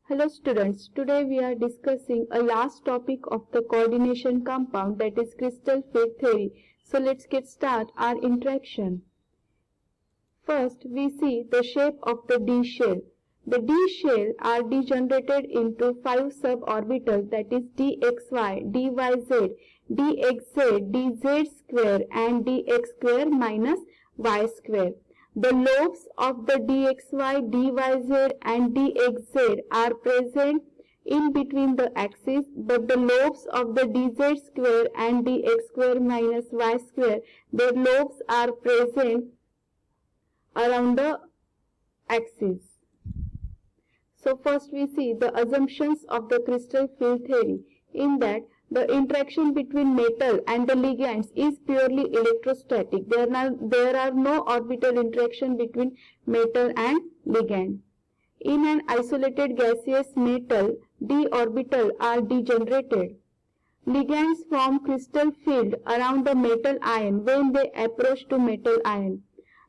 Hello students, today we are discussing a last topic of the coordination compound, that is crystal field theory. So let's get start our interaction. First we see the shape of the d shell. The d shell are degenerated into 5 suborbitals, that is dxy, dyz, dxz, dz square and dx square minus y square. The lobes of the dxy, dyz and dxz are present in between the axes, but the lobes of the dz square and dx square minus y square, their lobes are present around the axis. So first we see the assumptions of the crystal field theory, in that the interaction between metal and the ligands is purely electrostatic. There are no orbital interaction between metal and ligand. In an isolated gaseous metal, d orbital are degenerated. Ligands form crystal field around the metal ion when they approach to metal ion.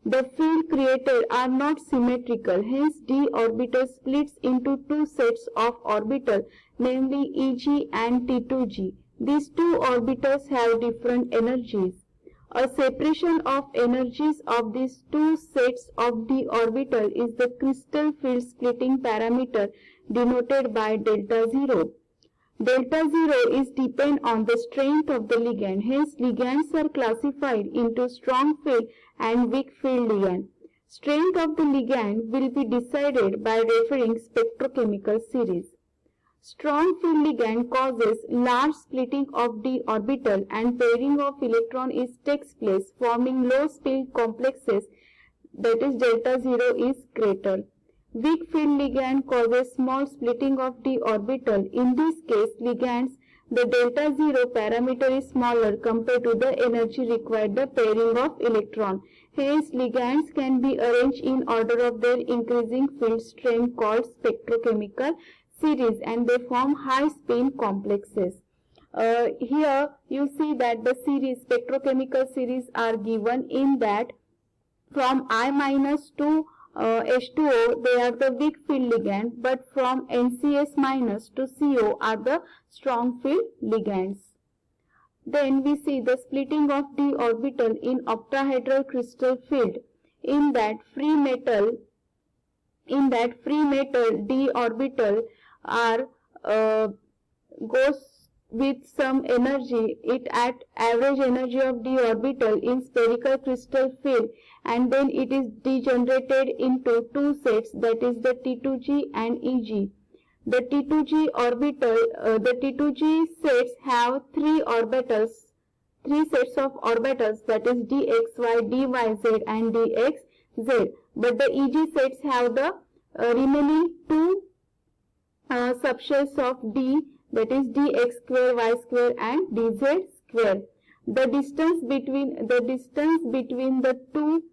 The field created are not symmetrical, hence d orbital splits into two sets of orbital, namely Eg and T2g. These two orbitals have different energies. A separation of energies of these two sets of d orbital is the crystal field splitting parameter denoted by delta 0. Delta 0 is depend on the strength of the ligand. Hence, ligands are classified into strong field and weak field ligand. Strength of the ligand will be decided by referring spectrochemical series. Strong field ligand causes large splitting of d orbital and pairing of electron takes place, forming low spin complexes, that is delta 0 is greater. Weak field ligand causes small splitting of d orbital. In this case, ligands, the delta 0 parameter is smaller compared to the energy required the pairing of electron. Hence, ligands can be arranged in order of their increasing field strength called spectrochemical series, and they form high spin complexes. Here you see that the series, spectrochemical series are given, in that from I minus to H2O, they are the weak field ligand, but from NCS minus to CO are the strong field ligands. Then we see the splitting of d orbital in octahedral crystal field, in that free metal d orbital are goes with some energy, it at average energy of d orbital in spherical crystal field, and then it is degenerated into two sets, that is the T2g and Eg. The T2g sets have three sets of orbitals, that is dxy, dyz and dxz, but the Eg sets have the remaining two subshells of d, that is dx square, y square and dz square. The distance between the two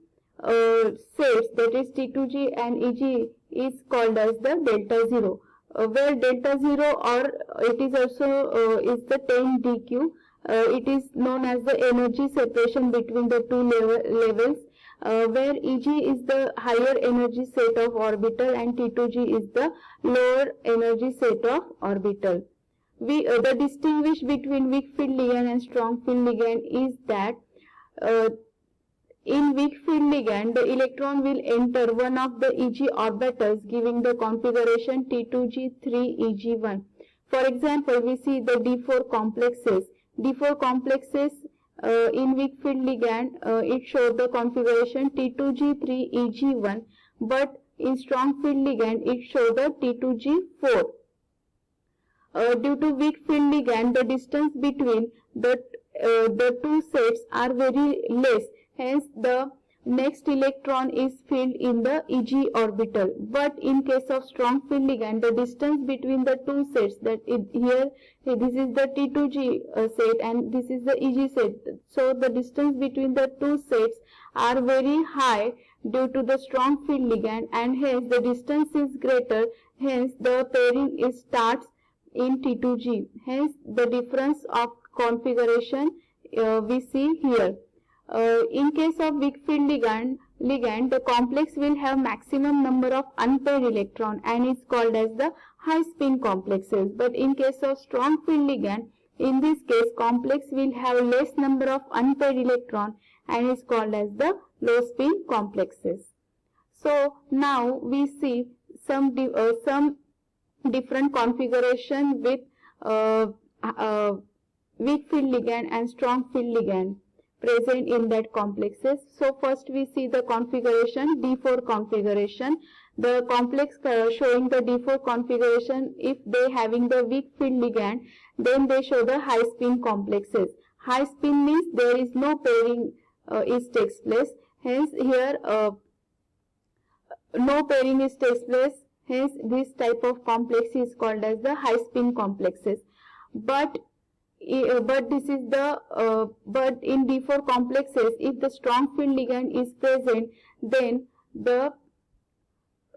sets, that is T2g and Eg, is called as the delta 0, where delta 0, or it is also is the 10 dq. It is known as the energy separation between the two levels, where Eg is the higher energy set of orbital and T2g is the lower energy set of orbital. The distinguish between weak field ligand and strong field ligand is that in weak field ligand, the electron will enter one of the Eg orbitals, giving the configuration T2g3 Eg1. For example, we see the D4 complexes. D4 complexes in weak field ligand, it shows the configuration T2g3 Eg1, but in strong field ligand, it shows the T2g4. Due to weak field ligand, the distance between the two sets are very less. Hence, the next electron is filled in the Eg orbital. But in case of strong field ligand, the distance between the two sets, this is the T2g set and this is the Eg set. So the distance between the two sets are very high due to the strong field ligand, and hence the distance is greater. Hence, the pairing starts in T2g. Hence, the difference of configuration we see here. In case of weak field ligand, ligand, the complex will have maximum number of unpaired electron and is called as the high spin complexes. But in case of strong field ligand, in this case complex will have less number of unpaired electron and is called as the low spin complexes. So now we see some different configuration with weak field ligand and strong field ligand present in that complexes. So first we see the configuration, D4 configuration. The complex showing the D4 configuration, if they having the weak field ligand, then they show the high spin complexes. High spin means there is no pairing takes place. Hence here no pairing takes place. Hence this type of complex is called as the high spin complexes. But this is the but in D4 complexes, if the strong field ligand is present, then the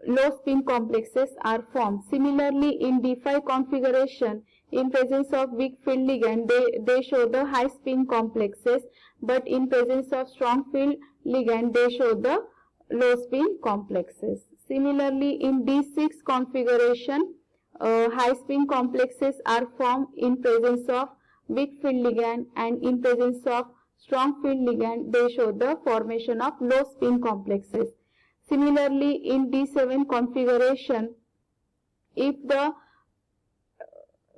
low spin complexes are formed. Similarly, in D5 configuration, in presence of weak field ligand, they show the high spin complexes, but in presence of strong field ligand, they show the low spin complexes. Similarly, in D6 configuration, high spin complexes are formed in presence of weak field ligand, and in presence of strong field ligand they show the formation of low spin complexes. Similarly, in D7 configuration, if the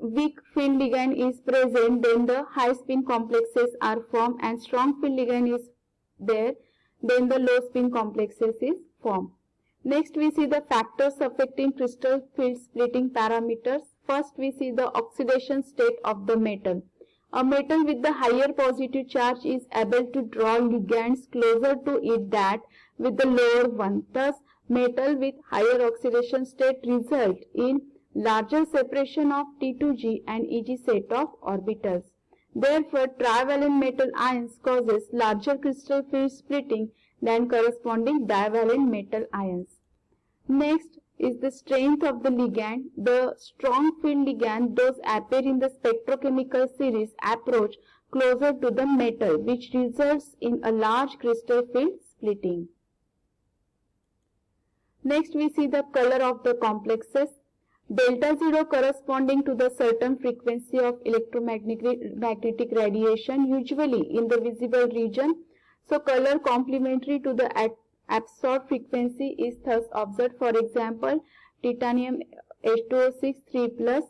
weak field ligand is present, then the high spin complexes are formed, and strong field ligand is there, then the low spin complexes is formed. Next we see the factors affecting crystal field splitting parameters. First we see the oxidation state of the metal. A metal with the higher positive charge is able to draw ligands closer to it that with the lower one. Thus, metal with higher oxidation state result in larger separation of T2G and Eg set of orbitals. Therefore, trivalent metal ions causes larger crystal field splitting than corresponding divalent metal ions. Next is the strength of the ligand. The strong field ligand, those appear in the spectrochemical series, approach closer to the metal, which results in a large crystal field splitting. Next we see the color of the complexes. Delta 0 corresponding to the certain frequency of electromagnetic radiation, usually in the visible region. So color complementary to the absorbed frequency is thus observed. For example, titanium H2O6 3+.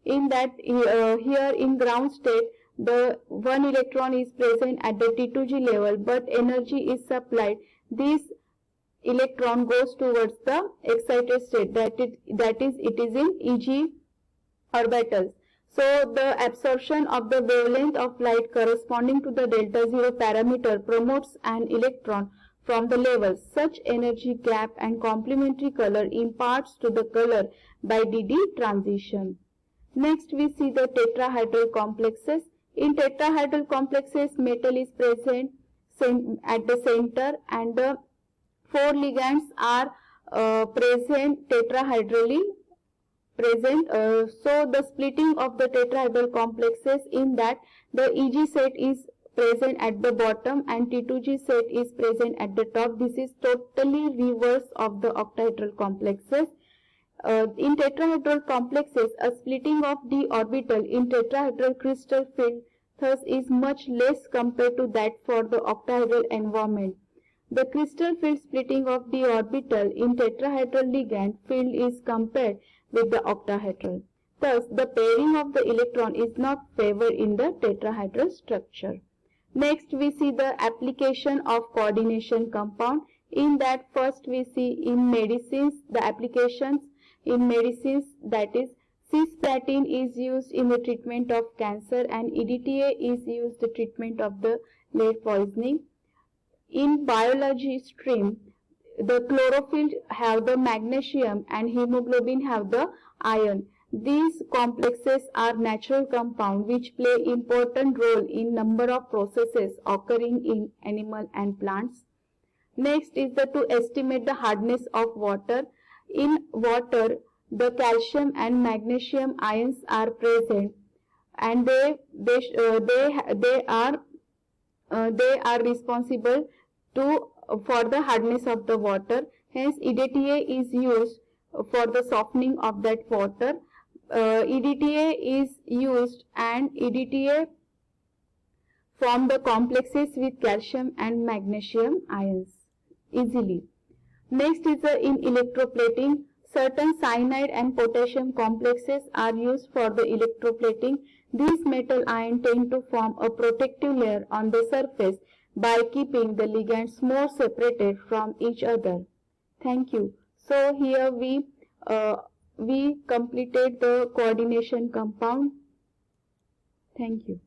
In that here in ground state, the one electron is present at the T2G level, but energy is supplied. This electron goes towards the excited state, that is it is in Eg orbitals. So the absorption of the wavelength of light corresponding to the delta 0 parameter promotes an electron from the level. Such energy gap and complementary color imparts to the color by DD transition. Next we see the tetrahedral complexes. In tetrahedral complexes, metal is present at the center and the 4 ligands are present tetrahedrally present. So the splitting of the tetrahedral complexes, in that the Eg set is present at the bottom and T2G set is present at the top. This is totally reverse of the octahedral complexes. In tetrahedral complexes, a splitting of d orbital in tetrahedral crystal field thus is much less compared to that for the octahedral environment. The crystal field splitting of d orbital in tetrahedral ligand field is compared with the octahedral. Thus, the pairing of the electron is not favored in the tetrahedral structure. Next, we see the application of coordination compound. In that, first we see in medicines, the applications in medicines, that is cisplatin is used in the treatment of cancer and EDTA is used the treatment of the lead poisoning. In biology stream, the chlorophyll have the magnesium and hemoglobin have the iron. These complexes are natural compounds which play important role in number of processes occurring in animal and plants. Next is to estimate the hardness of water. In water, the calcium and magnesium ions are present, and they are responsible to for the hardness of the water. Hence EDTA is used for the softening of that water. EDTA is used, and EDTA form the complexes with calcium and magnesium ions easily. Next is in electroplating. Certain cyanide and potassium complexes are used for the electroplating. These metal ions tend to form a protective layer on the surface by keeping the ligands more separated from each other. Thank you. So here we completed the coordination compound. Thank you.